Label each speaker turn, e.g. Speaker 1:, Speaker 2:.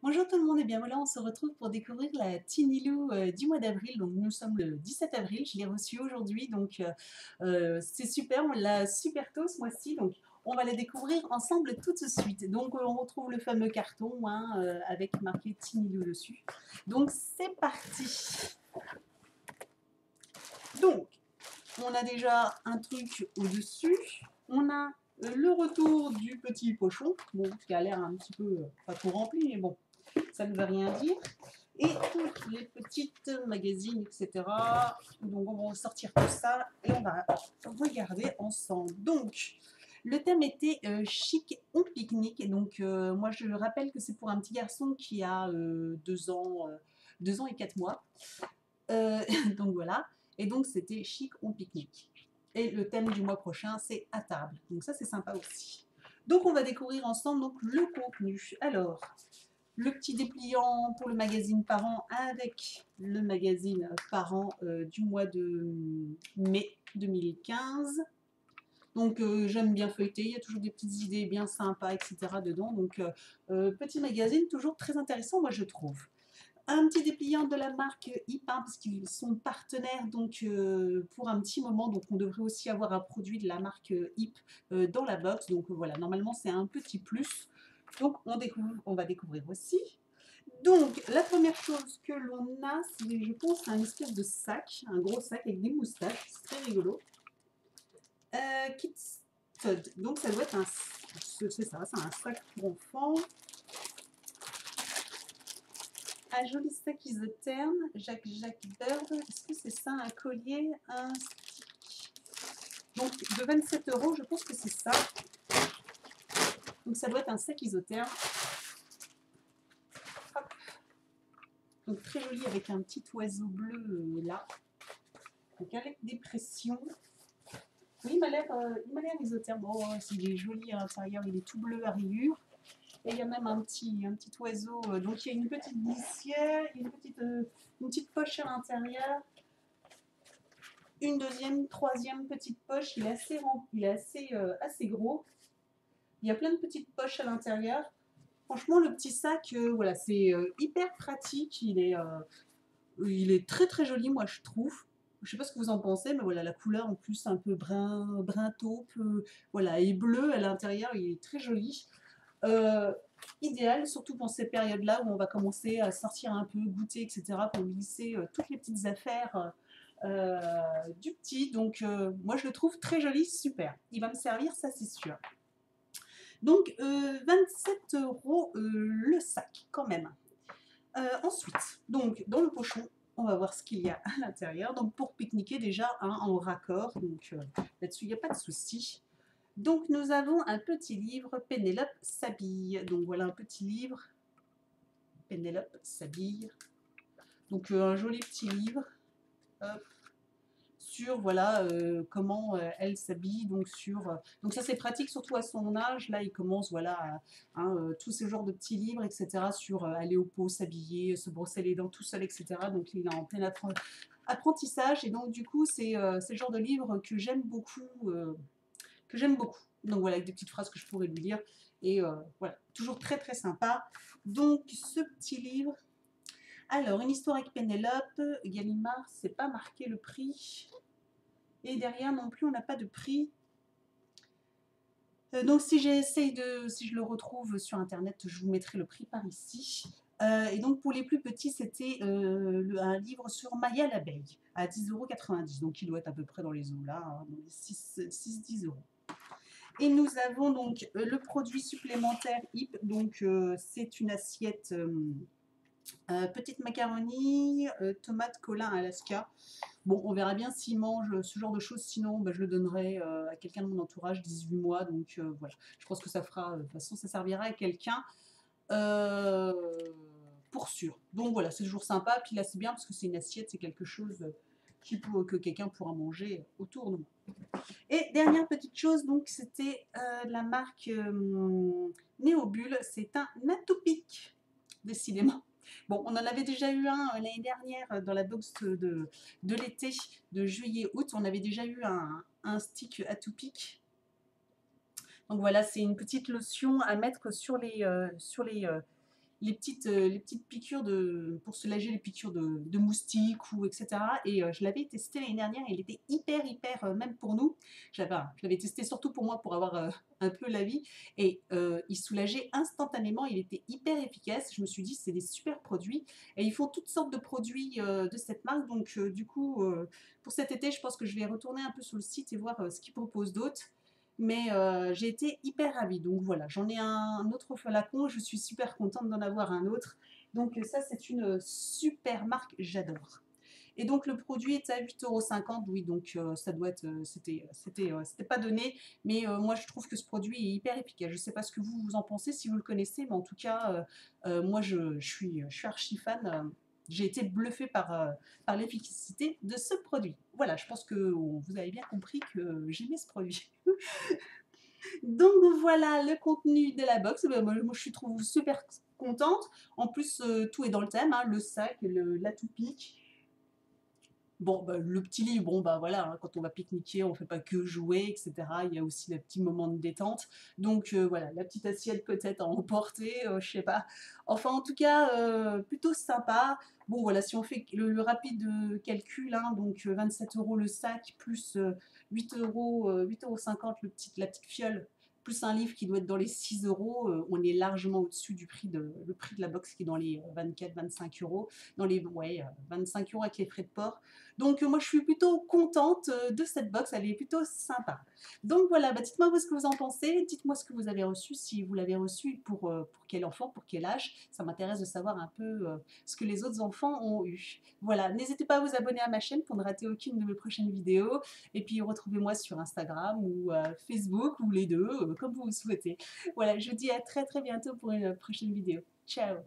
Speaker 1: Bonjour tout le monde, et bien voilà, on se retrouve pour découvrir la Tiny Lou du mois d'avril. Donc nous sommes le 17 avril, je l'ai reçue aujourd'hui, donc c'est super, on l'a super tôt ce mois-ci, donc on va la découvrir ensemble tout de suite. Donc on retrouve le fameux carton hein, avec marqué Tiny Lou dessus. Donc c'est parti. Donc on a déjà un truc au-dessus, on a le retour du petit pochon, bon, qui a l'air un petit peu pas trop rempli, mais bon, ça ne veut rien dire. Et toutes les petites magazines, etc. Donc on va sortir tout ça et on va regarder ensemble. Donc le thème était chic on pique-nique. Et donc moi je rappelle que c'est pour un petit garçon qui a 2 ans et 4 mois. Donc voilà. Et donc c'était chic on pique-nique. Et le thème du mois prochain c'est à table. Donc ça c'est sympa aussi. Donc on va découvrir ensemble donc, le contenu. Alors, le petit dépliant pour le magazine Parents avec le magazine Parents du mois de mai 2015. Donc j'aime bien feuilleter, il y a toujours des petites idées bien sympas, etc. dedans. Donc petit magazine, toujours très intéressant, moi je trouve. Un petit dépliant de la marque IP, parce qu'ils sont partenaires donc, pour un petit moment. Donc on devrait aussi avoir un produit de la marque IP dans la box. Donc voilà, normalement c'est un petit plus. Donc on va découvrir aussi. Donc, la première chose que l'on a, c'est, je pense, un espèce de sac, un gros sac avec des moustaches, c'est très rigolo. Kids Todd. Donc, ça doit être un, c'est ça, c'est un sac pour enfants. Un joli sac isotherme, Jacques Bird. Est-ce que c'est ça, un collier, un stick? Donc, de 27 €, je pense que c'est ça. Donc, ça doit être un sac isotherme. Hop. Donc, très joli avec un petit oiseau bleu là. Donc, avec des pressions. Oui, il m'a l'air isotherme. Oh, il est joli à l'intérieur, il est tout bleu à rayures. Et il y a même un petit oiseau. Donc il y a une petite glissière, une petite poche à l'intérieur. Une deuxième, troisième petite poche. Il est assez, il est assez gros. Il y a plein de petites poches à l'intérieur. Franchement, le petit sac, voilà, c'est hyper pratique. Il est très très joli, moi je trouve. Je sais pas ce que vous en pensez, mais voilà, la couleur en plus un peu brun taupe, voilà, et bleu à l'intérieur, il est très joli. Euh, Idéal, surtout pour ces périodes-là où on va commencer à sortir un peu, goûter, etc., pour glisser toutes les petites affaires du petit. Donc, moi, je le trouve très joli, super. Il va me servir, ça, c'est sûr. Donc, 27 € le sac, quand même. Ensuite, donc, dans le pochon, on va voir ce qu'il y a à l'intérieur. Donc, pour pique-niquer, déjà, en raccord. Donc, là-dessus, il n'y a pas de souci. Donc, nous avons un petit livre, Pénélope s'habille. Donc, voilà un petit livre, Pénélope s'habille. Donc, un joli petit livre. Hop, sur voilà comment elle s'habille. Donc ça c'est pratique surtout à son âge. Là il commence voilà tous ces genres de petits livres, etc. sur aller au pot, s'habiller, se brosser les dents tout seul, etc. Donc il est en plein apprentissage et donc du coup c'est le genre de livre que j'aime beaucoup. Donc voilà, avec des petites phrases que je pourrais lui lire. Et voilà, toujours très très sympa. Donc ce petit livre. Alors, une histoire avec Pénélope, Gallimard, c'est pas marqué le prix. Et derrière non plus, on n'a pas de prix. Donc si je le retrouve sur internet, je vous mettrai le prix par ici. Et donc pour les plus petits, c'était un livre sur Maya l'abeille à 10,90 €. Donc il doit être à peu près dans les eaux là, hein, dans les 6-10 €. Et nous avons donc le produit supplémentaire IP. Donc c'est une assiette petite macaroni, tomate, colin, Alaska. Bon, on verra bien s'il mange ce genre de choses. Sinon, bah, je le donnerai à quelqu'un de mon entourage, 18 mois. Donc voilà, je pense que ça fera, de toute façon, ça servira à quelqu'un euh, pour sûr. Donc voilà, c'est toujours sympa. Puis là, c'est bien parce que c'est une assiette, c'est quelque chose que quelqu'un pourra manger autour de moi. Et dernière petite chose, donc c'était la marque Néobule. C'est un Atopique, décidément. Bon, on en avait déjà eu un l'année dernière dans la box de l'été, de juillet-août. On avait déjà eu un stick Atopique. Donc voilà, c'est une petite lotion à mettre sur les les petites piqûres pour soulager les piqûres de moustiques ou etc. Et je l'avais testé l'année dernière et il était hyper, même pour nous, je l'avais testé surtout pour moi pour avoir un peu l'avis et il soulageait instantanément, il était hyper efficace. Je me suis dit c'est des super produits et ils font toutes sortes de produits de cette marque. Donc du coup, pour cet été, je pense que je vais retourner un peu sur le site et voir ce qu'ils proposent d'autres. Mais j'ai été hyper ravie. Donc voilà, j'en ai un autre flacon. Je suis super contente d'en avoir un autre. Donc ça, c'est une super marque. J'adore. Et donc le produit est à 8,50 €. Oui, donc ça doit être, c'était pas donné. Mais moi, je trouve que ce produit est hyper efficace. Je ne sais pas ce que vous en pensez, si vous le connaissez. Mais en tout cas, moi, je suis archi fan. J'ai été bluffée par l'efficacité de ce produit. Voilà, je pense que vous avez bien compris que j'aimais ce produit. Donc voilà le contenu de la box. Moi, je suis trouve super contente. En plus, tout est dans le thème, hein, le sac, la toupie. Bon, bah, le petit lit, bon, bah voilà, hein, quand on va pique-niquer, on ne fait pas que jouer, etc. Il y a aussi les petits moments de détente. Donc voilà, la petite assiette peut-être à emporter, je sais pas. Enfin, en tout cas, plutôt sympa. Bon, voilà, si on fait le rapide calcul, hein, donc 27 € le sac, plus 8,50 € la petite fiole, plus un livre qui doit être dans les 6 €, on est largement au-dessus le prix de la box qui est dans les 24-25 €, dans les ouais, 25 € avec les frais de port. Donc moi je suis plutôt contente de cette box, elle est plutôt sympa. Donc voilà, bah, dites-moi vous ce que vous en pensez, dites-moi ce que vous avez reçu, si vous l'avez reçu pour quel enfant, pour quel âge, ça m'intéresse de savoir un peu ce que les autres enfants ont eu. Voilà, n'hésitez pas à vous abonner à ma chaîne pour ne rater aucune de mes prochaines vidéos, et puis retrouvez-moi sur Instagram ou Facebook, ou les deux, comme vous le souhaitez. Voilà, je vous dis à très bientôt pour une prochaine vidéo. Ciao!